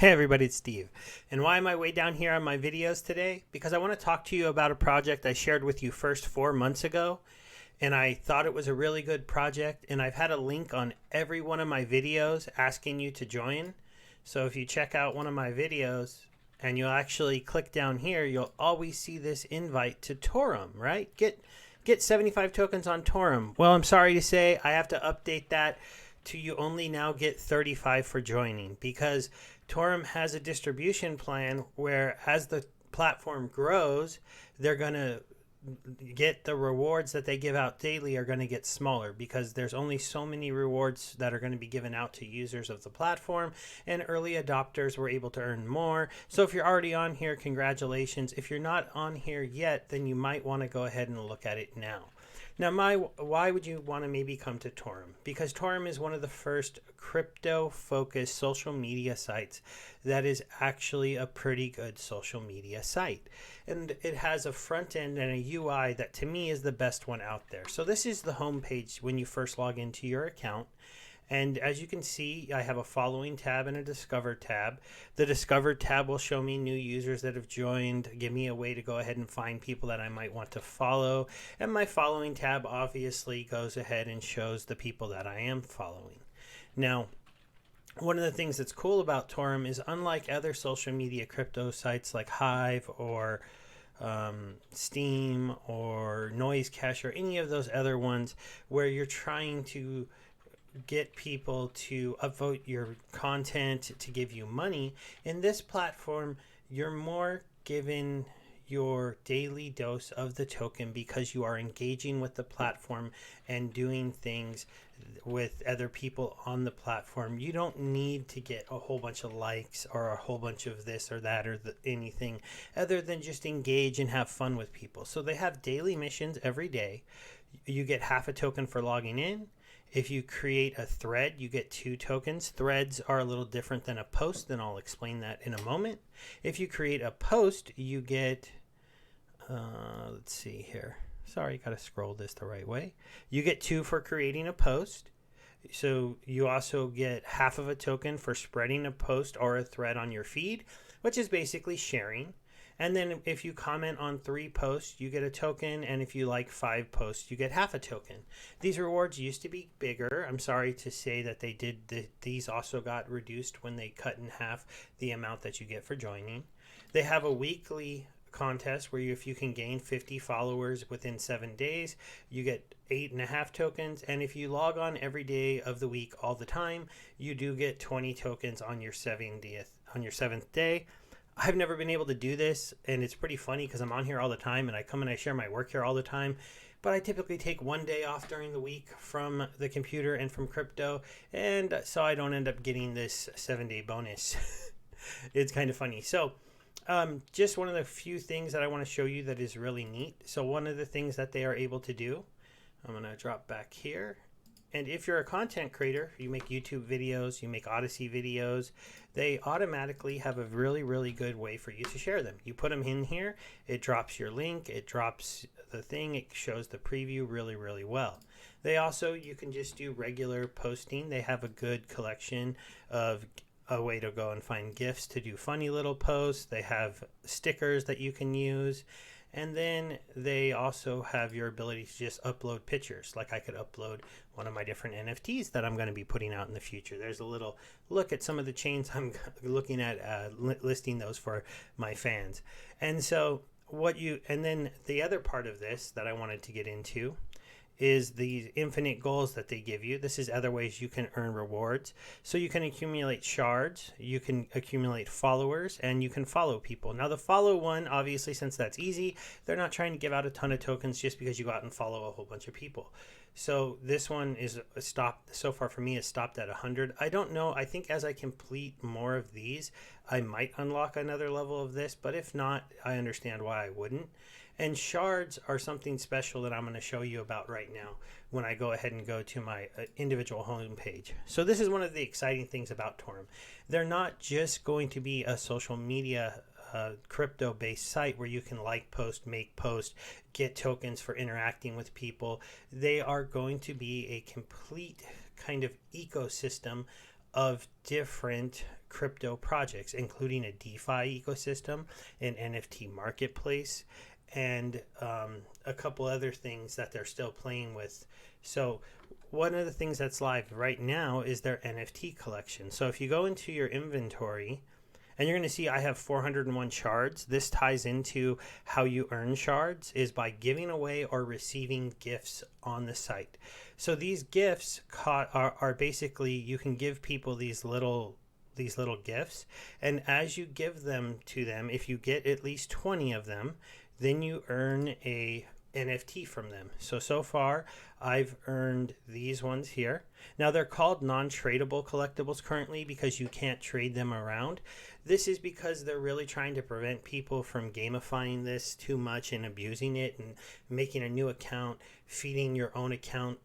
Hey everybody, it's Steve. And why am I way down here on my videos today? Because I want to talk to you about a project I shared with you first 4 months ago. And I thought it was a really good project. And I've had a link on every one of my videos asking you to join. So if you check out one of my videos and you'll actually click down here, you'll always see this invite to Torum, right? Get 75 tokens on Torum. Well, I'm sorry to say I have to update that to you only now get 35 for joining, because Torum has a distribution plan where as the platform grows, they're going to get the rewards that they give out daily are going to get smaller, because there's only so many rewards that are going to be given out to users of the platform, and early adopters were able to earn more. So if you're already on here, congratulations. If you're not on here yet, then you might want to go ahead and look at it now. Now, why would you want to maybe come to Torum? Because Torum is one of the first crypto-focused social media sites that is actually a pretty good social media site. And it has a front end and a UI that to me is the best one out there. So this is the home page when you first log into your account. And as you can see, I have a following tab and a discover tab. The discover tab will show me new users that have joined, give me a way to go ahead and find people that I might want to follow. And my following tab obviously goes ahead and shows the people that I am following. Now, one of the things that's cool about Torum is, unlike other social media crypto sites like Hive or Steam or Noise Cash or any of those other ones where you're trying to get people to upvote your content to give you money, in this platform you're more given your daily dose of the token because you are engaging with the platform and doing things with other people on the platform. You don't need to get a whole bunch of likes or a whole bunch of this or that or anything other than just engage and have fun with people. So they have daily missions every day. You get half a token for logging in. If you create a thread, you get 2 tokens. Threads are a little different than a post, and I'll explain that in a moment. If you create a post, you get, let's see here. Sorry, got to scroll this the right way. You get 2 for creating a post. So you also get half of a token for spreading a post or a thread on your feed, which is basically sharing. And then if you comment on 3 posts, you get a token. And if you like 5 posts, you get half a token. These rewards used to be bigger. I'm sorry to say that they did. These also got reduced when they cut in half the amount that you get for joining. They have a weekly contest where if you can gain 50 followers within 7 days, you get 8.5 tokens. And if you log on every day of the week all the time, you do get 20 tokens on your 7th day. I've never been able to do this, and it's pretty funny because I'm on here all the time and I come and I share my work here all the time, but I typically take 1 day off during the week from the computer and from crypto, and so I don't end up getting this 7-day bonus. It's kind of funny. So just one of the few things that I want to show you that is really neat. So one of the things that they are able to do, I'm going to drop back here. And if you're a content creator, you make YouTube videos, you make Odyssey videos, they automatically have a really, really good way for you to share them. You put them in here, it drops your link, it drops the thing, it shows the preview really, really well. They also, you can just do regular posting. They have a good collection of a way to go and find GIFs to do funny little posts. They have stickers that you can use. And then they also have your ability to just upload pictures. Like I could upload one of my different NFTs that I'm going to be putting out in the future. There's a little look at some of the chains I'm looking at, listing those for my fans. And so and then the other part of this that I wanted to get into is the infinite goals that they give you. This is other ways you can earn rewards. So you can accumulate shards, you can accumulate followers, and you can follow people. Now the follow one, obviously, since that's easy, they're not trying to give out a ton of tokens just because you go out and follow a whole bunch of people. So this one is stopped, so far for me, is stopped at 100. I don't know. I think as I complete more of these, I might unlock another level of this, but if not, I understand why I wouldn't. And shards are something special that I'm going to show you about right now when I go ahead and go to my individual home page. So this is one of the exciting things about Torum. They're not just going to be a social media crypto-based site where you can like post, make post, get tokens for interacting with people. They are going to be a complete kind of ecosystem of different crypto projects, including a DeFi ecosystem, an NFT marketplace, and a couple other things that they're still playing with. So one of the things that's live right now is their NFT collection. So if you go into your inventory, and you're going to see I have 401 shards. This ties into how you earn shards is by giving away or receiving gifts on the site. So these gifts are basically, you can give people these little gifts, and as you give them to them, if you get at least 20 of them, then you earn a NFT from them. So far I've earned these ones here. Now they're called non-tradable collectibles currently because you can't trade them around. This is because they're really trying to prevent people from gamifying this too much and abusing it and making a new account, feeding your own account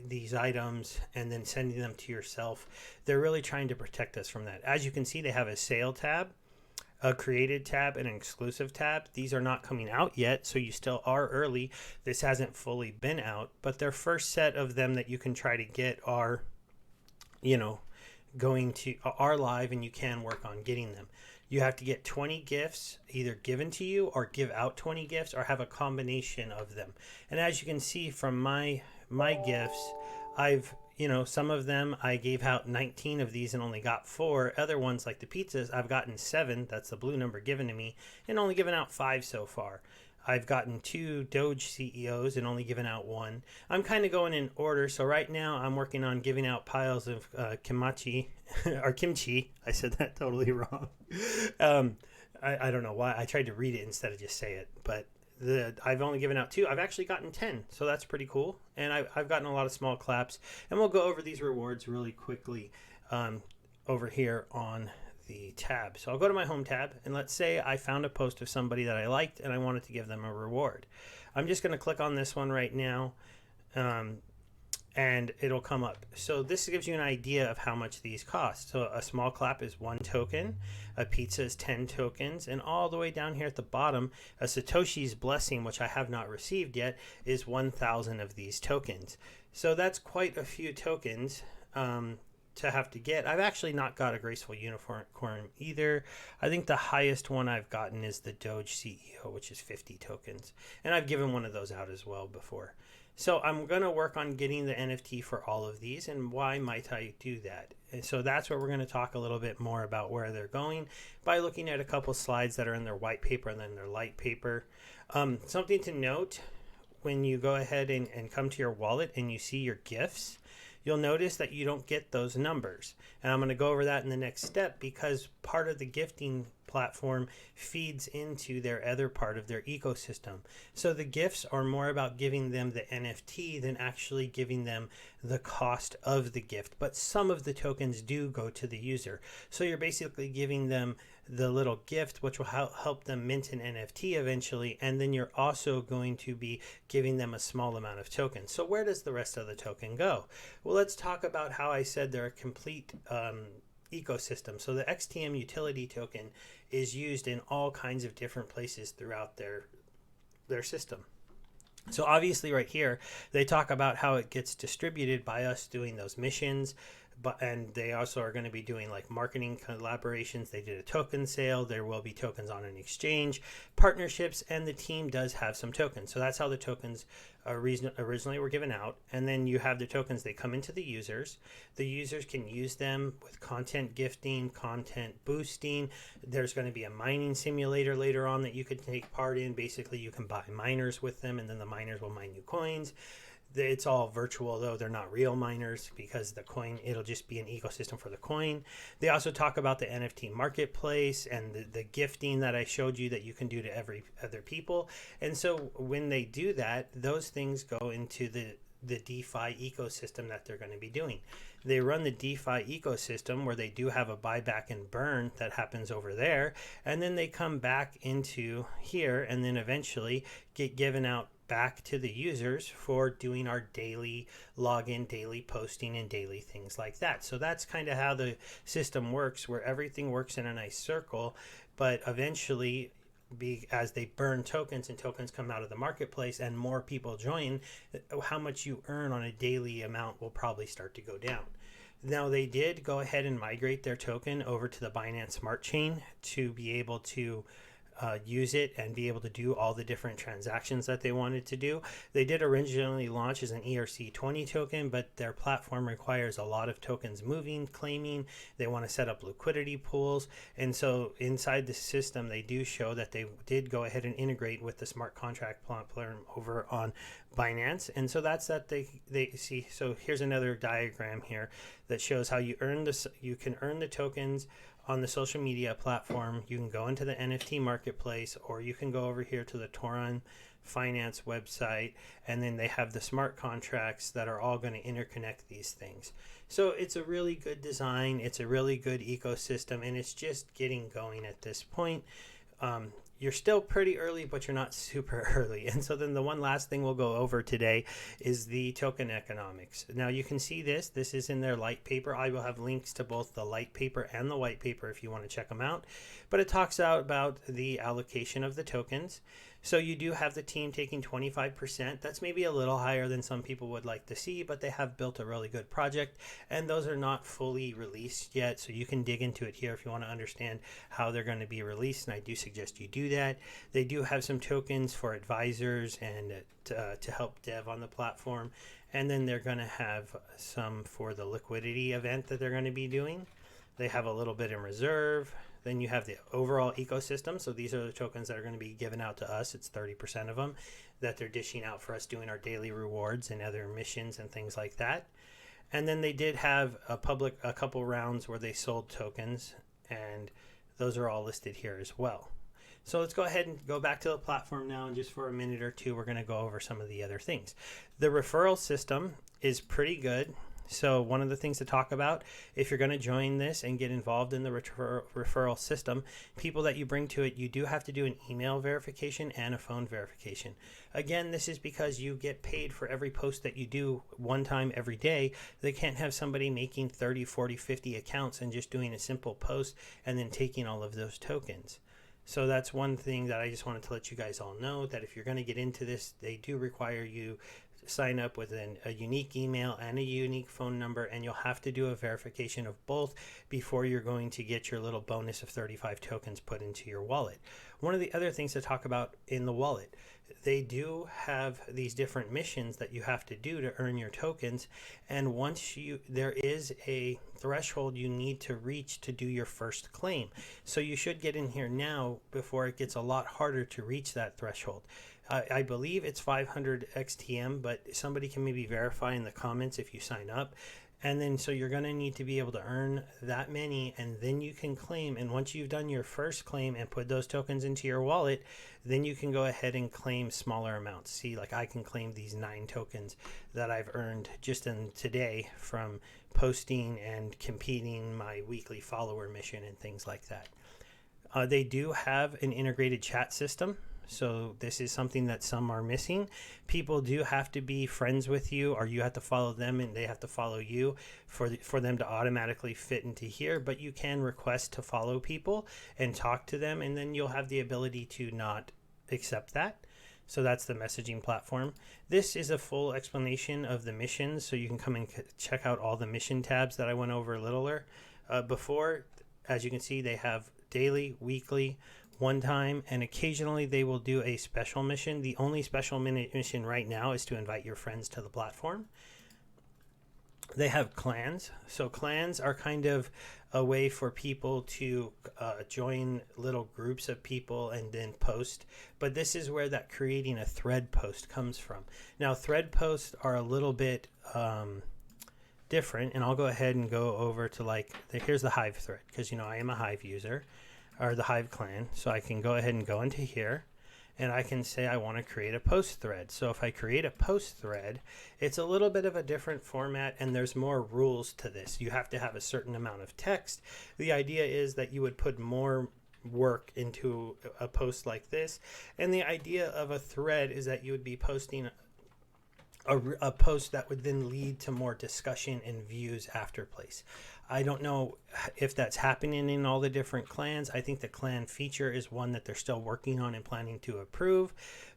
these items and then sending them to yourself. They're really trying to protect us from that. As you can see, they have a sale tab, a created tab, and an exclusive tab. These are not coming out yet, so you still are early. This hasn't fully been out, but their first set of them that you can try to get are, are live, and you can work on getting them. You have to get 20 gifts either given to you or give out 20 gifts or have a combination of them. And as you can see from my gifts, I've some of them I gave out 19 of these and only got 4. Other ones like the pizzas, I've gotten 7. That's the blue number given to me, and only given out 5 so far. I've gotten 2 Doge CEOs and only given out 1. I'm kind of going in order. So right now I'm working on giving out piles of kimchi. I said that totally wrong. I don't know why. I tried to read it instead of just say it. But I've only given out 2. I've actually gotten 10. So that's pretty cool. And I've gotten a lot of small claps. And we'll go over these rewards really quickly over here on the tab. So I'll go to my home tab, and let's say I found a post of somebody that I liked and I wanted to give them a reward. I'm just going to click on this one right now, and it'll come up. So this gives you an idea of how much these cost. So a small clap is 1 token, a pizza is 10 tokens, and all the way down here at the bottom, a Satoshi's blessing, which I have not received yet, is 1,000 of these tokens. So that's quite a few tokens to have to get. I've actually not got a graceful unicorn either. I think the highest one I've gotten is the Doge CEO, which is 50 tokens. And I've given one of those out as well before. So I'm going to work on getting the NFT for all of these, and why might I do that? And so that's what we're going to talk a little bit more about where they're going by looking at a couple slides that are in their white paper and then their light paper. Something to note, when you go ahead and come to your wallet and you see your gifts, you'll notice that you don't get those numbers. And I'm going to go over that in the next step, because part of the gifting platform feeds into their other part of their ecosystem. So the gifts are more about giving them the NFT than actually giving them the cost of the gift. But some of the tokens do go to the user. So you're basically giving them the little gift, which will help them mint an NFT eventually, and then you're also going to be giving them a small amount of tokens. So where does the rest of the token go? Well, let's talk about how I said they're a complete ecosystem. So the XTM utility token is used in all kinds of different places throughout their system. So obviously right here, they talk about how it gets distributed by us doing those missions, and they also are going to be doing like marketing collaborations. They did a token sale. There will be tokens on an exchange, partnerships, and the team does have some tokens. So that's how the tokens originally were given out. And then you have the tokens, they come into the users. The users can use them with content gifting, content boosting. There's going to be a mining simulator later on that you could take part in. Basically, you can buy miners with them, and then the miners will mine new coins. It's all virtual, though. They're not real miners, because the coin, it'll just be an ecosystem for the coin. They also talk about the NFT marketplace and the gifting that I showed you that you can do to every other people. And so when they do that, those things go into the DeFi ecosystem that they're going to be doing. They run the DeFi ecosystem where they do have a buyback and burn that happens over there. And then they come back into here and then eventually get given out back to the users for doing our daily login, daily posting, and daily things like that. So that's kind of how the system works, where everything works in a nice circle, but eventually, as they burn tokens and tokens come out of the marketplace and more people join, how much you earn on a daily amount will probably start to go down. Now, they did go ahead and migrate their token over to the Binance Smart Chain to be able to use it and be able to do all the different transactions that they wanted to do. They did originally launch as an ERC20 token, but their platform requires a lot of tokens moving, claiming. They want to set up liquidity pools. And so inside the system, they do show that they did go ahead and integrate with the smart contract platform over on Binance. And so that's that they see. So here's another diagram here that shows how you can earn the tokens on the social media platform. You can go into the NFT marketplace, or you can go over here to the Torum Finance website, and then they have the smart contracts that are all going to interconnect these things. So it's a really good design. It's a really good ecosystem, and it's just getting going at this point. You're still pretty early, but you're not super early. And so then the one last thing we'll go over today is the token economics. Now you can see this is in their light paper. I will have links to both the light paper and the white paper if you want to check them out. But it talks out about the allocation of the tokens. So you do have the team taking 25%. That's maybe a little higher than some people would like to see, but they have built a really good project, and those are not fully released yet. So you can dig into it here if you want to understand how they're going to be released, and I do suggest you do that. They do have some tokens for advisors and to help dev on the platform, and then they're going to have some for the liquidity event that they're going to be doing. They have a little bit in reserve. Then you have the overall ecosystem. So these are the tokens that are going to be given out to us. It's 30% of them that they're dishing out for us doing our daily rewards and other missions and things like that. And then they did have a couple rounds where they sold tokens, and those are all listed here as well. So let's go ahead and go back to the platform now, and just for a minute or two, we're going to go over some of the other things. The referral system is pretty good. So one of the things to talk about, if you're going to join this and get involved in the referral system, people that you bring to it, you do have to do an email verification and a phone verification. Again, this is because you get paid for every post that you do one time every day. They can't have somebody making 30, 40, 50 accounts and just doing a simple post and then taking all of those tokens. So that's one thing that I just wanted to let you guys all know, that if you're going to get into this, they do require you sign up with a unique email and a unique phone number, and you'll have to do a verification of both before you're going to get your little bonus of 35 tokens put into your wallet. One of the other things to talk about in the wallet, they do have these different missions that you have to do to earn your tokens, and there is a threshold you need to reach to do your first claim. So you should get in here now before it gets a lot harder to reach that threshold. I believe it's 500 XTM, but somebody can maybe verify in the comments if you sign up. And then so you're going to need to be able to earn that many, and then you can claim. And once you've done your first claim and put those tokens into your wallet, then you can go ahead and claim smaller amounts. See, like I can claim these 9 tokens that I've earned just in today from posting and competing my weekly follower mission and things like that. They do have an integrated chat system. So this is something that some are missing. People do have to be friends with you, or you have to follow them and they have to follow you for them to automatically fit into here. But you can request to follow people and talk to them, and then you'll have the ability to not accept that. So that's the messaging platform. This is a full explanation of the missions, so you can come and check out all the mission tabs that I went over a little before. As you can see, they have daily, weekly, one time, and occasionally they will do a special mission. The only special mission right now is to invite your friends to the platform. They have clans. So clans are kind of a way for people to join little groups of people and then post. But this is where that creating a thread post comes from. Now, thread posts are a little bit different, and I'll go ahead and go over to here's the Hive thread, because I am a Hive user, or the Hive clan. So I can go ahead and go into here, and I can say I want to create a post thread. So if I create a post thread, it's a little bit of a different format, and there's more rules to this. You have to have a certain amount of text. The idea is that you would put more work into a post like this, and the idea of a thread is that you would be posting a post that would then lead to more discussion and views after place. I don't know if that's happening in all the different clans. I think the clan feature is one that they're still working on and planning to approve,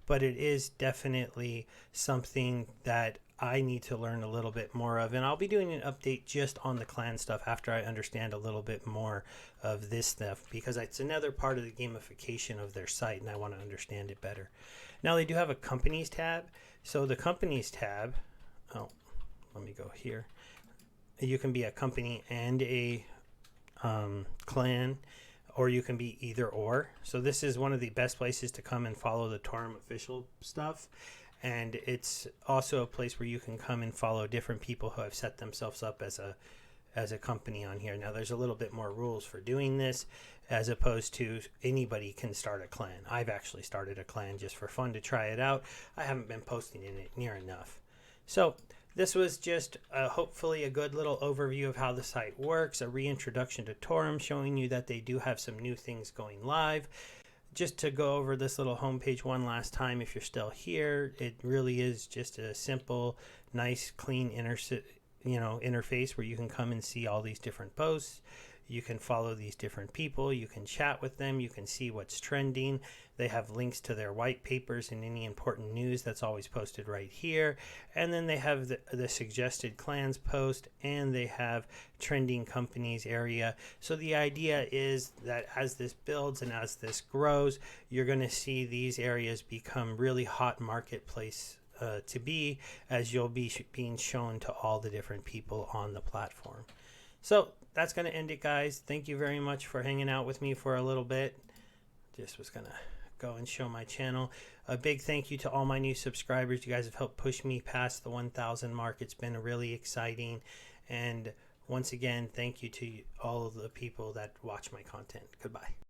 but it is definitely something that I need to learn a little bit more of, and I'll be doing an update just on the clan stuff after I understand a little bit more of this stuff, because it's another part of the gamification of their site and I want to understand it better. Now they do have a companies tab. So the companies tab, oh, let me go here. You can be a company and a clan, or you can be either or. So this is one of the best places to come and follow the Torum official stuff. And it's also a place where you can come and follow different people who have set themselves up as a company on here. Now there's a little bit more rules for doing this, as opposed to anybody can start a clan. I've actually started a clan just for fun to try it out. I haven't been posting in it near enough. So this was just hopefully a good little overview of how the site works, a reintroduction to Torum, showing you that they do have some new things going live. Just to go over this little homepage one last time, if you're still here, it really is just a simple, nice, clean interface where you can come and see all these different posts. You can follow these different people. You can chat with them. You can see what's trending. They have links to their white papers and any important news that's always posted right here. And then they have the suggested clans post, and they have trending companies area. So the idea is that as this builds and as this grows, you're going to see these areas become really hot marketplace to be, as you'll be being shown to all the different people on the platform. So that's going to end it, guys. Thank you very much for hanging out with me for a little bit. Just was going to go and show my channel. A big thank you to all my new subscribers. You guys have helped push me past the 1,000 mark. It's been really exciting. And once again, thank you to all of the people that watch my content. Goodbye.